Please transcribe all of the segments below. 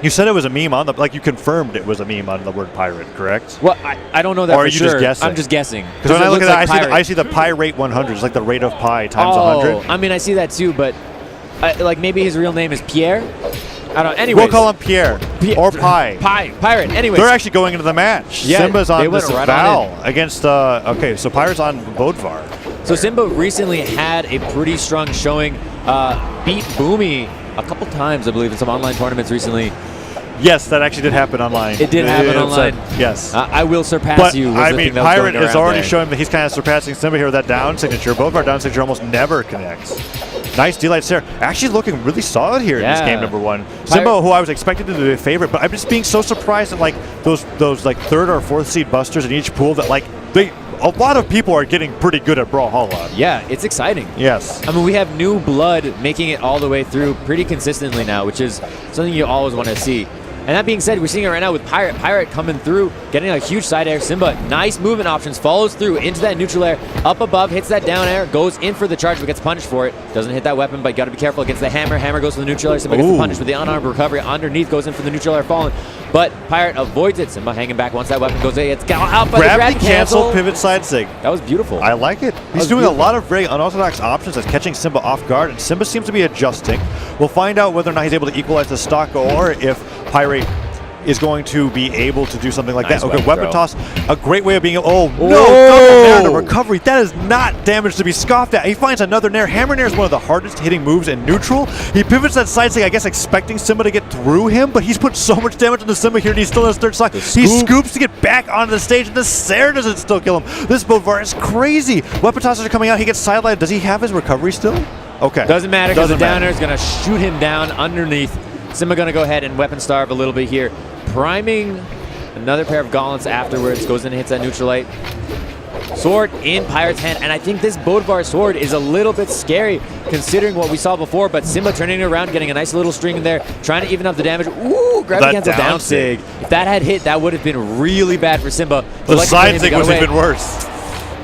You said it was a meme on the, like you confirmed it was a meme on the word pirate, correct? Well, I don't know that or for are you sure. just guessing? I'm just guessing. Because when I look at like that, I see the pi rate 100. It's like the rate of pi times 100. I mean, I see that too, but like maybe his real name is Pierre. I don't. Anyways, we'll call him Pierre or Pi. Pirate. Anyways, they're actually going into the match. Yeah, Simba's on this right Val against. Okay, so Pirate's on Bodvar. So Simba recently had a pretty strong showing. Beat Boomy a couple times, I believe, in some online tournaments recently. Yes, that actually did happen online. It did happen online. Yes. I will surpass you. I mean, Pirate has already shown that he's kind of surpassing Simba here with that down signature. Both of our down signature almost never connects. Nice delights there. Actually looking really solid here in this game number 1. Simba, who I was expected to be a favorite, but I'm just being so surprised at like those like 3rd or 4th seed busters in each pool that like a lot of people are getting pretty good at Brawlhalla. Yeah, it's exciting. Yes. I mean, we have new blood making it all the way through pretty consistently now, which is something you always want to see. And that being said, we're seeing it right now with Pirate. Pirate coming through, getting a huge side air. Simba, nice movement options, follows through into that neutral air, up above, hits that down air, goes in for the charge, but gets punished for it. Doesn't hit that weapon, but you got to be careful against the hammer. Hammer goes for the neutral air. Simba gets the punish with the unarmed recovery. Underneath goes in for the neutral air falling, but Pirate avoids it. Simba hanging back once that weapon goes in. It's out by the gravity cancel. Pivot side sig. That was beautiful. I like it. He's doing a lot of very unorthodox options that's catching Simba off guard, and Simba seems to be adjusting. We'll find out whether or not he's able to equalize the stock or if Pirate is going to be able to do something like that. Okay, weapon toss, a great way of being able, no, double nair to recovery. That is not damage to be scoffed at. He finds another nair. Hammer nair is one of the hardest hitting moves in neutral. He pivots that side stick, I guess expecting Simba to get through him, but he's put so much damage into Simba here and he's still in his 3rd stock. He scoops to get back onto the stage and the Sair doesn't still kill him. This Bodvar is crazy. Weapon tosses are coming out. He gets sidelined. Does he have his recovery still? Okay. Doesn't matter because the down air is going to shoot him down underneath. Simba going to go ahead and weapon starve a little bit here. Priming another pair of gauntlets afterwards, goes in and hits that neutral light. Sword in Pirate's hand, and I think this Bodvar sword is a little bit scary considering what we saw before, but Simba turning it around, getting a nice little string in there, trying to even up the damage. Ooh, gravity cancel down sig. If that had hit, that would have been really bad for Simba. The side sig was even worse.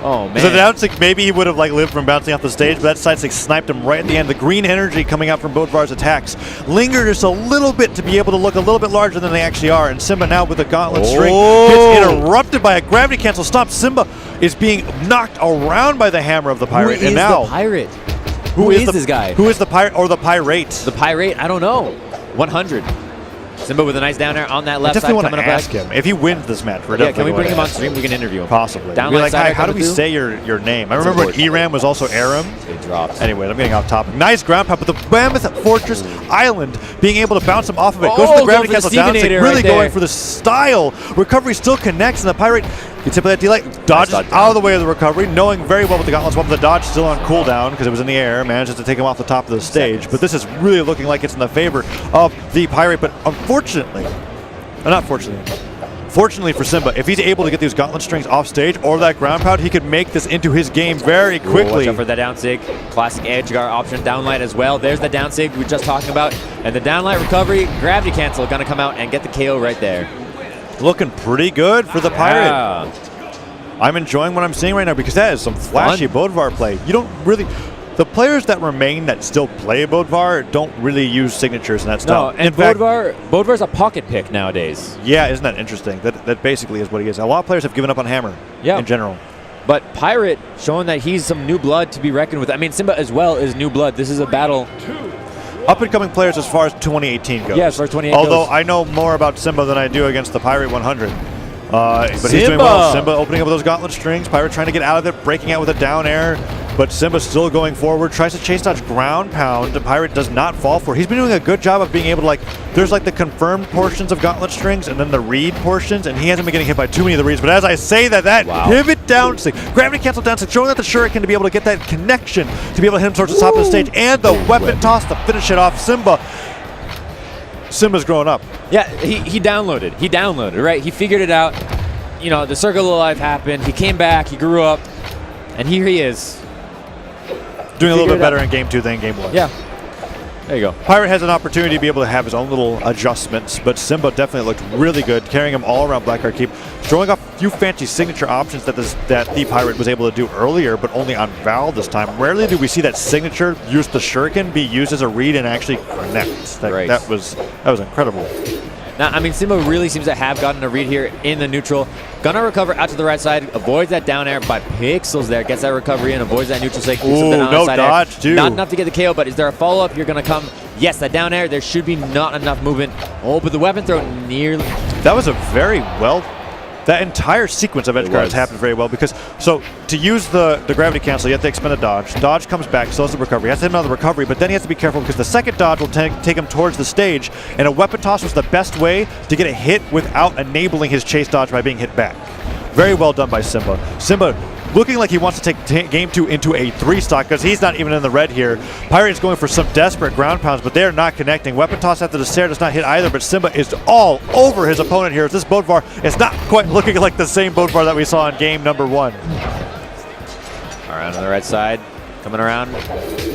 Oh, man. So the down stick, maybe he would have like lived from bouncing off the stage, but that side stick sniped him right at the end. The green energy coming out from Bodvar's attacks lingered just a little bit to be able to look a little bit larger than they actually are. And Simba now with a gauntlet string gets interrupted by a gravity cancel stop. Simba is being knocked around by the hammer of the Pirate. Who is the Pirate? Who is this guy? Who is the Pirate or the Pirate? The Pirate? I don't know. 100. Simba with a nice down air on that left side. I definitely want to ask him if he wins this match. Can we bring him on stream? We can interview him. Possibly. Down like, hi, how do we say your name? I remember when Eram was also Aram. It drops. Anyway, I'm getting off topic. Nice ground pound, but the Mammoth Fortress Island being able to bounce him off of it. Goes for the gravity cancel down. Really going for the style. Recovery still connects, and the Pirate gets hit by that delay. Dodges out of the way of the recovery, knowing very well with the gauntlets. Well, the dodge still on cooldown because it was in the air. Manages to take him off the top of the stage. But this is really looking like it's in the favor of the Pirate. But unfortunately, not fortunately, fortunately for Simba, if he's able to get these gauntlet strings off stage or that ground pound, he could make this into his game very quickly. Watch out for the down sig. Classic edge guard option, downlight as well. There's the down sig we were just talking about. And the downlight recovery, gravity cancel, gonna come out and get the KO right there. Looking pretty good for the Pirate. Yeah. I'm enjoying what I'm seeing right now because that is some flashy Bodvar play. You don't really... The players that remain that still play Bodvar don't really use signatures and that stuff. No, and Bodvar's a pocket pick nowadays. Yeah, isn't that interesting? That basically is what he is. A lot of players have given up on Hammer in general. But Pirate showing that he's some new blood to be reckoned with. I mean, Simba as well is new blood. This is a battle. Up-and-coming players as far as 2018 goes. Yeah, as far as 2018 Although goes. I know more about Simba than I do against the Pirate 100. But he's doing well. Simba opening up with those gauntlet strings. Pirate trying to get out of it, breaking out with a down air. But Simba still going forward, tries to chase dodge ground pound. The Pirate does not fall for it. He's been doing a good job of being able to, like, there's like the confirmed portions of gauntlet strings and then the read portions, and he hasn't been getting hit by too many of the reads. But as I say that pivot down stick, gravity cancel down stick, showing that the Shuriken to be able to get that connection, to be able to hit him towards the top of the stage, and the weapon toss to finish it off. Simba's growing up. Yeah, he downloaded. He downloaded, right? He figured it out. You know, the circle of life happened. He came back. He grew up. And here he is. Doing a little bit better in Game 2 than Game 1. Yeah. There you go. Pirate has an opportunity to be able to have his own little adjustments, but Simba definitely looked really good, carrying him all around Black Card Keep, showing off a few fancy signature options that the Pirate was able to do earlier, but only on Val this time. Rarely do we see that signature use the Shuriken be used as a read and actually connect. That was incredible. Now, I mean, Simba really seems to have gotten a read here in the neutral. Gonna recover out to the right side, avoids that down air by pixels there, gets that recovery in, avoids that neutral stick. Ooh, no dodge, too. Not enough to get the KO, but is there a follow-up? You're gonna come. Yes, that down air, there should be not enough movement. Oh, but the weapon throw nearly. That was a very well. That entire sequence of edge guards happened very well because, so to use the gravity cancel, you have to expend a dodge. Dodge comes back, so does the recovery. He has to hit another recovery, but then he has to be careful because the second dodge will take him towards the stage, and a weapon toss was the best way to get a hit without enabling his chase dodge by being hit back. Very well done by Simba. Simba looking like he wants to take game 2 into a 3-stock because he's not even in the red here. Pirate is going for some desperate ground pounds, but they're not connecting. Weapon toss after the Sair does not hit either, but Simba is all over his opponent here. This Bodvar is not quite looking like the same Bodvar that we saw in game number 1. Around on the right side, coming around.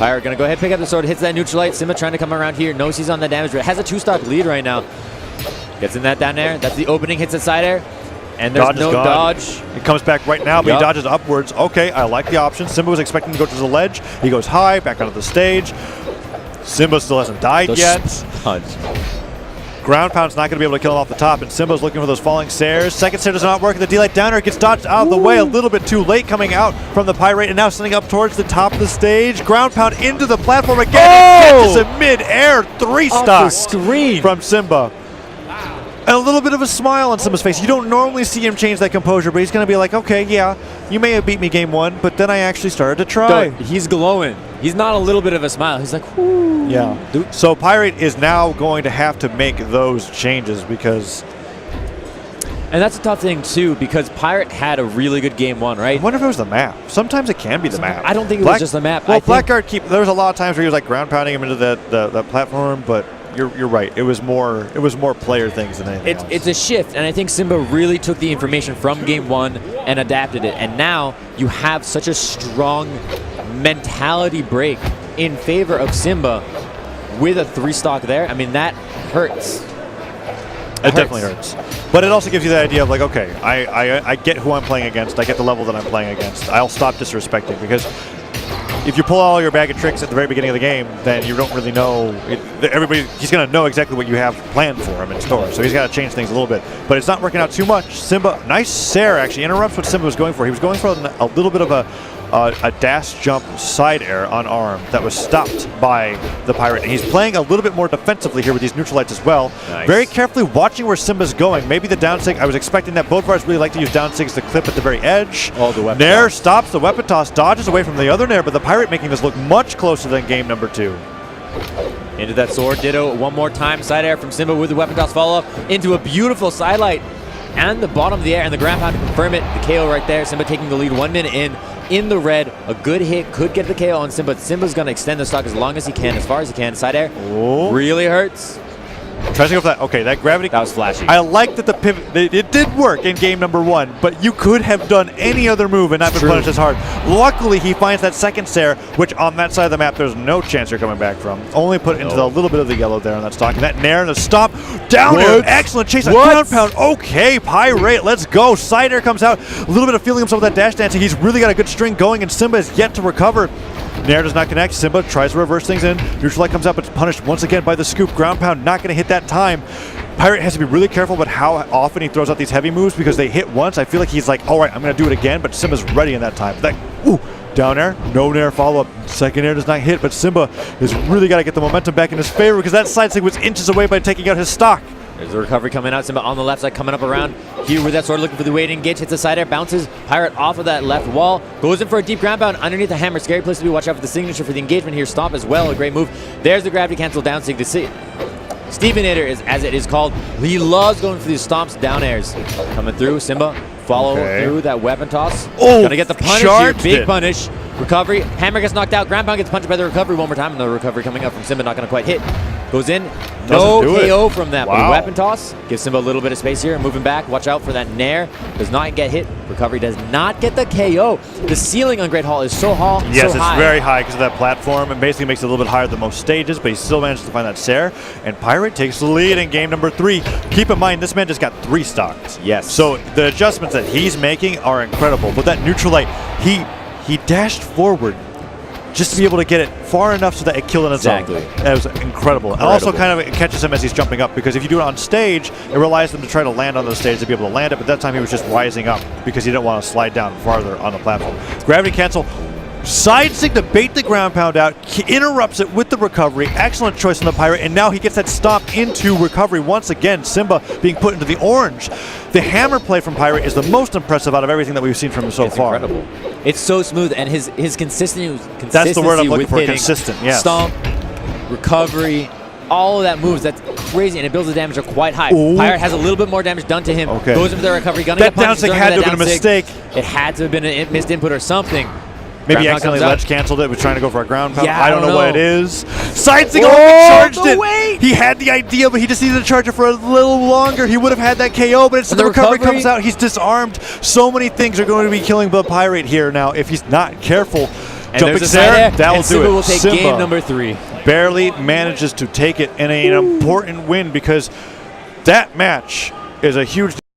Pirate gonna go ahead, pick up the sword, hits that neutral light. Simba trying to come around here, knows he's on the damage, but has a 2-stock lead right now. Gets in that down air, that's the opening, hits the side air. And there's no dodge. It comes back right now, but he dodges upwards. Okay, I like the option. Simba was expecting to go to the ledge. He goes high, back onto the stage. Simba still hasn't died yet. Ground pound's not going to be able to kill him off the top, and Simba's looking for those falling Sairs. Second Sair does not work, and the D-Light downer gets dodged out of the way a little bit too late, coming out from the Pirate, and now sending up towards the top of the stage. Ground pound into the platform again. Oh! It's a mid-air 3-stock screen from Simba. And a little bit of a smile on Simba's face. You don't normally see him change that composure, but he's going to be like, okay, yeah, you may have beat me game 1, but then I actually started to try. Dude, he's glowing. He's not a little bit of a smile. He's like, whoo. Yeah. Dude. So Pirate is now going to have to make those changes because... And that's a tough thing, too, because Pirate had a really good game 1, right? I wonder if it was the map. Sometimes it can be the map. I don't think it was just the map. Well, Blackguard there was a lot of times where he was like ground pounding him into the platform, but... You're right. It was more player things than anything else. It's a shift, and I think Simba really took the information from game 1 and adapted it. And now you have such a strong mentality break in favor of Simba with a 3-stock there. I mean, that hurts. It definitely hurts. But it also gives you the idea of like, okay, I get who I'm playing against. I get the level that I'm playing against. I'll stop disrespecting because if you pull all your bag of tricks at the very beginning of the game, then you don't really know. He's going to know exactly what you have planned for him in store. So he's got to change things a little bit. But it's not working out too much. Simba, nice Sair actually interrupts what Simba was going for. He was going for a little bit of a dash jump side air on arm that was stopped by the Pirate. And he's playing a little bit more defensively here with these neutral lights as well. Nice. Very carefully watching where Simba's going. Maybe the down sig. I was expecting that both Bodvars really like to use down sigs to clip at the very edge. Oh, the weapon Nair stops the weapon toss, dodges away from the other Nair, but the Pirate making this look much closer than game number 2. Into that sword, ditto one more time. Side air from Simba with the weapon toss follow-up into a beautiful side light and the bottom of the air and the ground pound to confirm it. The KO right there. Simba taking the lead 1 minute in the red. A good hit could get the KO on Simba. Simba's going to extend the stock as long as he can, as far as he can. Side air really hurts. Tries to go for that. Okay, that gravity. That was flashy. I like that the pivot. It did work in game number 1, but you could have done any other move and not been punished as hard. Luckily, he finds that second Sair, which on that side of the map, there's no chance you're coming back from. Only put into the little bit of the yellow there on that stock. And that Nair and the stop. Down air. Excellent chase. Ground pound. Okay, Pirate. Let's go. Side air comes out. A little bit of feeling himself with that dash dancing. He's really got a good string going, and Simba is yet to recover. Nair does not connect. Simba tries to reverse things in. Neutral light comes out, but it's punished once again by the scoop. Ground pound not going to hit that time. Pirate has to be really careful about how often he throws out these heavy moves because they hit once. I feel like he's like, all right, I'm going to do it again, but Simba's ready in that time. Down air, no Nair follow-up. Second air does not hit, but Simba has really got to get the momentum back in his favor because that side sig was inches away by taking out his stock. There's the recovery coming out. Simba on the left side coming up around here with that sword looking for the way to engage. Hits the side air, bounces Pirate off of that left wall. Goes in for a deep ground pound underneath the hammer. Scary place to be. Watch out for the signature for the engagement here. Stomp as well. A great move. There's the gravity cancel down sig to see. Stevenator is as it is called. He loves going for these stomps down airs. Coming through. Simba follow through that weapon toss. Gonna get the punish here. Big punish. Recovery. Hammer gets knocked out. Ground pound gets punched by the recovery one more time. And the recovery coming up from Simba. Not gonna quite hit. Goes in. No KO from that. But weapon toss gives Simba a little bit of space here. Moving back. Watch out for that Nair. Does not get hit. Recovery does not get the KO. The ceiling on Great Hall is so high. Yes, it's very high because of that platform. And basically makes it a little bit higher than most stages. But he still manages to find that Sair. And Pirate takes the lead in game number 3. Keep in mind, this man just got 3 stocks. Yes. So the adjustments that he's making are incredible. But that neutral light, he dashed forward just to be able to get it far enough so that it killed in its own. That was incredible. And also kind of it catches him as he's jumping up, because if you do it on stage, it relies on him to try to land on the stage to be able to land it, but that time he was just rising up because he didn't want to slide down farther on the platform. Gravity cancel. Side stick to bait the ground pound out, he interrupts it with the recovery. Excellent choice on the Pirate, and now he gets that stop into recovery once again. Simba being put into the orange. The hammer play from Pirate is the most impressive out of everything that we've seen from him so far. It's incredible. It's so smooth, and his consistency. That's the word I'm looking for. Consistent. Yeah. Stomp, recovery, all of that moves. That's crazy, and it builds the damage up quite high. Ooh. Pirate has a little bit more damage done to him. Okay. Goes into the recovery. Gonna that get down stick had to have been a mistake. It had to have been a missed input or something. Maybe he accidentally ledge canceled it, was trying to go for a ground pound. Yeah, I don't know what it is. Side stick charged it. Weight. He had the idea, but he just needed to charge it for a little longer. He would have had that KO, but instead the recovery comes out. He's disarmed. So many things are going to be killing the Pirate here now if he's not careful. And Jumping there, that will do Simba it. will take game number 3. Barely manages to take it in an important win, because that match is a huge